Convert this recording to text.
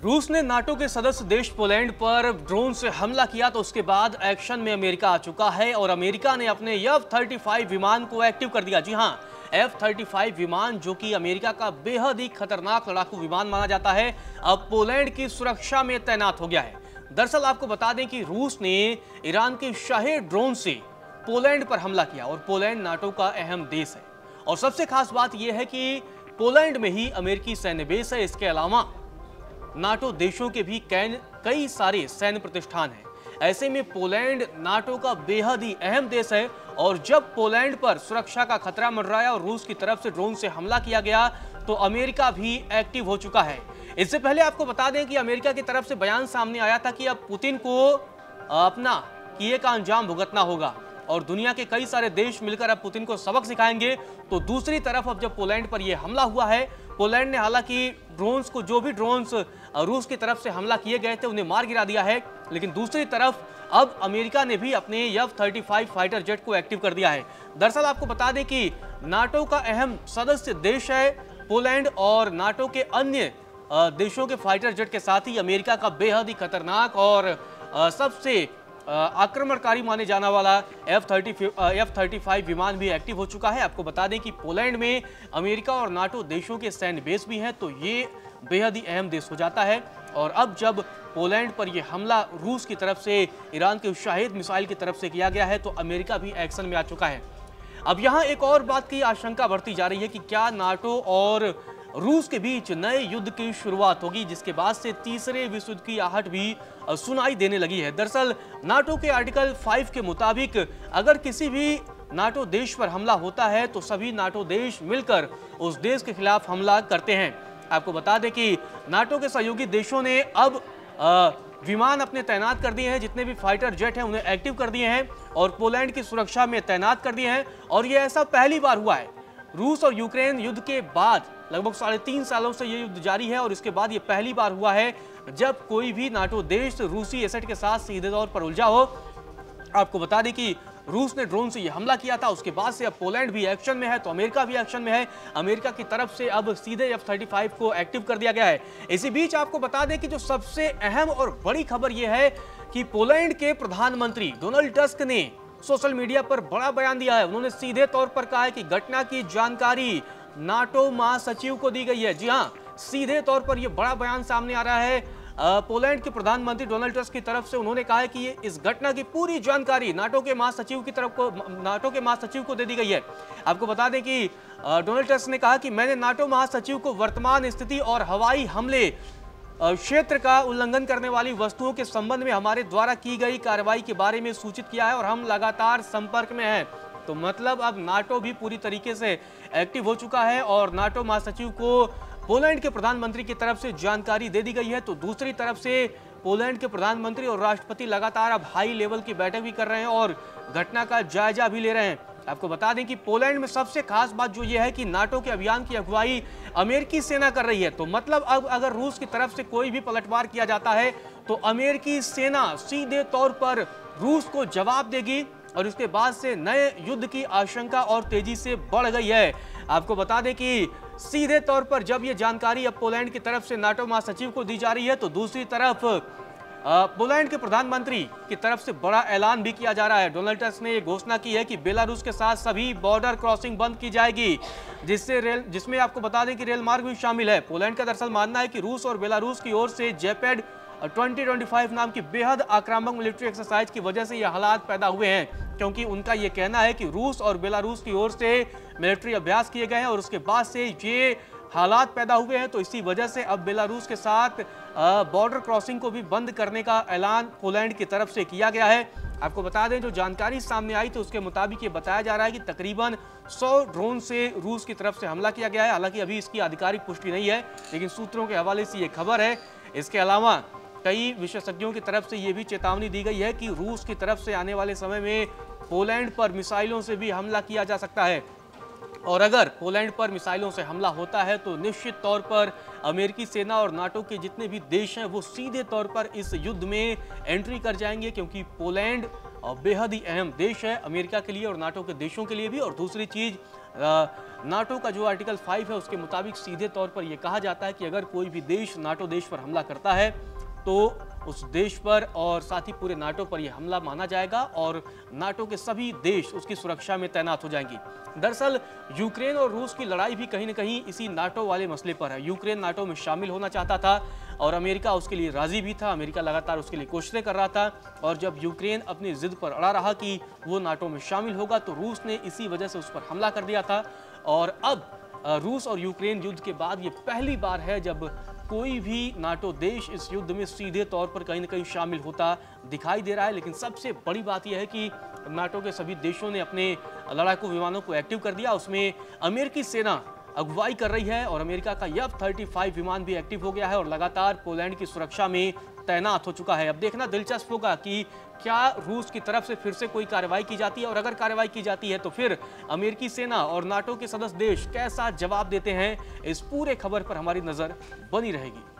रूस ने नाटो के सदस्य देश पोलैंड पर ड्रोन से हमला किया तो उसके बाद एक्शन में अमेरिका आ चुका है और अमेरिका ने अपने F-35 विमान को एक्टिव कर दिया। जी हां, F-35 विमान जो कि अमेरिका का बेहद ही खतरनाक लड़ाकू विमान माना जाता है, अब पोलैंड की सुरक्षा में तैनात हो गया है। दरअसल आपको बता दें कि रूस ने ईरान के शाही ड्रोन से पोलैंड पर हमला किया और पोलैंड नाटो का अहम देश है और सबसे खास बात यह है कि पोलैंड में ही अमेरिकी सैन्य बेस है। इसके अलावा नाटो देशों के भी कई सारे सैन्य प्रतिष्ठान हैं। ऐसे में पोलैंड नाटो का बेहद ही अहम देश है और जब पोलैंड पर सुरक्षा का खतरा मंडराया और रूस की तरफ से ड्रोन से हमला किया गया तो अमेरिका भी एक्टिव हो चुका है। इससे पहले आपको बता दें कि अमेरिका की तरफ से बयान सामने आया था कि अब पुतिन को अपना किए का अंजाम भुगतना होगा और दुनिया के कई सारे देश मिलकर अब पुतिन को सबक सिखाएंगे। तो दूसरी तरफ अब जब पोलैंड पर यह हमला हुआ है, पोलैंड ने हालांकि ड्रोन्स को जो भी ड्रोन्स रूस की तरफ से हमला किए गए थे उन्हें मार गिरा दिया है, लेकिन दूसरी तरफ अब अमेरिका ने भी अपने F-35 फाइटर जेट को एक्टिव कर दिया है। दरअसल आपको बता दें कि नाटो का अहम सदस्य देश है पोलैंड और नाटो के अन्य देशों के फाइटर जेट के साथ ही अमेरिका का बेहद ही खतरनाक और सबसे आक्रमणकारी माने जाने वाला F-35 विमान भी एक्टिव हो चुका है। आपको बता दें कि पोलैंड में अमेरिका और नाटो देशों के सैन्य बेस भी हैं, तो ये बेहद ही अहम देश हो जाता है। और अब जब पोलैंड पर यह हमला रूस की तरफ से ईरान के शाहिद मिसाइल की तरफ से किया गया है तो अमेरिका भी एक्शन में आ चुका है। अब यहाँ एक और बात की आशंका बढ़ती जा रही है कि क्या नाटो और रूस के बीच नए युद्ध की शुरुआत होगी, जिसके बाद से तीसरे विश्व युद्ध की आहट भी सुनाई देने लगी है। दरअसल नाटो के आर्टिकल 5 के मुताबिक अगर किसी भी नाटो देश पर हमला होता है तो सभी नाटो देश मिलकर उस देश के खिलाफ हमला करते हैं। आपको बता दें कि नाटो के सहयोगी देशों ने अब विमान अपने तैनात कर दिए हैं, जितने भी फाइटर जेट हैं उन्हें एक्टिव कर दिए हैं और पोलैंड की सुरक्षा में तैनात कर दिए हैं। और यह ऐसा पहली बार हुआ है। रूस और यूक्रेन युद्ध के बाद लगभग 3.5 सालों से यह युद्ध जारी है और इसके बाद यह पहली बार हुआ है जब कोई भी नाटो देश रूसी एसेट के साथ सीधे तौर पर उलझा हो। आपको बता दें कि रूस ने ड्रोन से यह हमला किया था, उसके बाद से अब पोलैंड भी एक्शन में है तो अमेरिका भी एक्शन में है। अमेरिका की तरफ से अब सीधे F-35 को एक्टिव कर दिया गया है। इसी बीच आपको बता दें कि जो सबसे अहम और बड़ी खबर यह है कि पोलैंड के प्रधानमंत्री डोनाल्ड टस्क ने सोशल मीडिया पर बड़ा बयान दिया है। उन्होंने सीधे तौर पर कहा है कि घटना की जानकारी नाटो महासचिव को दी गई है। जी हां, सीधे तौर पर यह बड़ा बयान सामने आ रहा है पोलैंड के प्रधानमंत्री डोनाल्ड टस्क की तरफ से। उन्होंने कहा है कि इस घटना की पूरी जानकारी नाटो के महासचिव को दे दी गई है। आपको बता दें कि डोनाल्ड टस्क ने कहा कि मैंने नाटो महासचिव को वर्तमान स्थिति और हवाई हमले क्षेत्र का उल्लंघन करने वाली वस्तुओं के संबंध में हमारे द्वारा की गई कार्रवाई के बारे में सूचित किया है और हम लगातार संपर्क में हैं। तो मतलब अब नाटो भी पूरी तरीके से एक्टिव हो चुका है और नाटो महासचिव को पोलैंड के प्रधानमंत्री की तरफ से जानकारी दे दी गई है। तो दूसरी तरफ से पोलैंड के प्रधानमंत्री और राष्ट्रपति लगातार अब हाई लेवल की बैठक भी कर रहे हैं और घटना का जायजा भी ले रहे हैं। आपको बता दें कि पोलैंड में सबसे खास बात जो यह है कि नाटो के अभियान की अगुवाई अमेरिकी सेना कर रही है। तो मतलब अब अगर रूस की तरफ से कोई भी पलटवार किया जाता है तो अमेरिकी सेना सीधे तौर पर रूस को जवाब देगी और इसके बाद से नए युद्ध की आशंका और तेजी से बढ़ गई है। आपको बता दें कि सीधे तौर पर जब यह जानकारी अब पोलैंड की तरफ से नाटो महासचिव को दी जा रही है तो दूसरी तरफ पोलैंड के प्रधानमंत्री की तरफ से बड़ा ऐलान भी किया जा रहा है। डोनाल्ड टस्क ने यह घोषणा की है कि बेलारूस के साथ सभी बॉर्डर क्रॉसिंग बंद की जाएगी, जिसमें आपको बता दें कि रेल मार्ग भी शामिल है। पोलैंड का दरअसल मानना है कि रूस और बेलारूस की ओर से जेपेड 2025 नाम की बेहद आक्रामक मिलिट्री एक्सरसाइज की वजह से यह हालात पैदा हुए हैं, क्योंकि उनका यह कहना है कि रूस और बेलारूस की ओर से मिलिट्री अभ्यास किए गए हैं और उसके बाद से ये हालात पैदा हुए हैं। तो इसी वजह से अब बेलारूस के साथ बॉर्डर क्रॉसिंग को भी बंद करने का ऐलान पोलैंड की तरफ से किया गया है। आपको बता दें जो जानकारी सामने आई तो उसके मुताबिक ये बताया जा रहा है कि तकरीबन 100 ड्रोन से रूस की तरफ से हमला किया गया है। हालांकि अभी इसकी आधिकारिक पुष्टि नहीं है, लेकिन सूत्रों के हवाले से ये खबर है। इसके अलावा कई विशेषज्ञों की तरफ से यह भी चेतावनी दी गई है कि रूस की तरफ से आने वाले समय में पोलैंड पर मिसाइलों से भी हमला किया जा सकता है और अगर पोलैंड पर मिसाइलों से हमला होता है तो निश्चित तौर पर अमेरिकी सेना और नाटो के जितने भी देश हैं वो सीधे तौर पर इस युद्ध में एंट्री कर जाएंगे, क्योंकि पोलैंड बेहद ही अहम देश है अमेरिका के लिए और नाटो के देशों के लिए भी। और दूसरी चीज, नाटो का जो आर्टिकल 5 है उसके मुताबिक सीधे तौर पर यह कहा जाता है कि अगर कोई भी देश नाटो देश पर हमला करता है तो उस देश पर और साथ ही पूरे नाटो पर यह हमला माना जाएगा और नाटो के सभी देश उसकी सुरक्षा में तैनात हो जाएंगी। दरअसल यूक्रेन और रूस की लड़ाई भी कहीं न कहीं इसी नाटो वाले मसले पर है। यूक्रेन नाटो में शामिल होना चाहता था और अमेरिका उसके लिए राजी भी था। अमेरिका लगातार उसके लिए कोशिशें कर रहा था और जब यूक्रेन अपनी जिद पर अड़ा रहा कि वो नाटो में शामिल होगा तो रूस ने इसी वजह से उस पर हमला कर दिया था। और अब रूस और यूक्रेन युद्ध के बाद ये पहली बार है जब कोई भी नाटो देश इस युद्ध में सीधे तौर पर कहीं न कहीं शामिल होता दिखाई दे रहा है। लेकिन सबसे बड़ी बात यह है कि नाटो के सभी देशों ने अपने लड़ाकू विमानों को एक्टिव कर दिया। उसमें अमेरिकी सेना अगुवाई कर रही है और अमेरिका का F-35 विमान भी एक्टिव हो गया है और लगातार पोलैंड की सुरक्षा में तैनात हो चुका है। अब देखना दिलचस्प होगा कि क्या रूस की तरफ से फिर से कोई कार्रवाई की जाती है और अगर कार्रवाई की जाती है तो फिर अमेरिकी सेना और नाटो के सदस्य देश कैसा जवाब देते हैं। इस पूरे खबर पर हमारी नजर बनी रहेगी।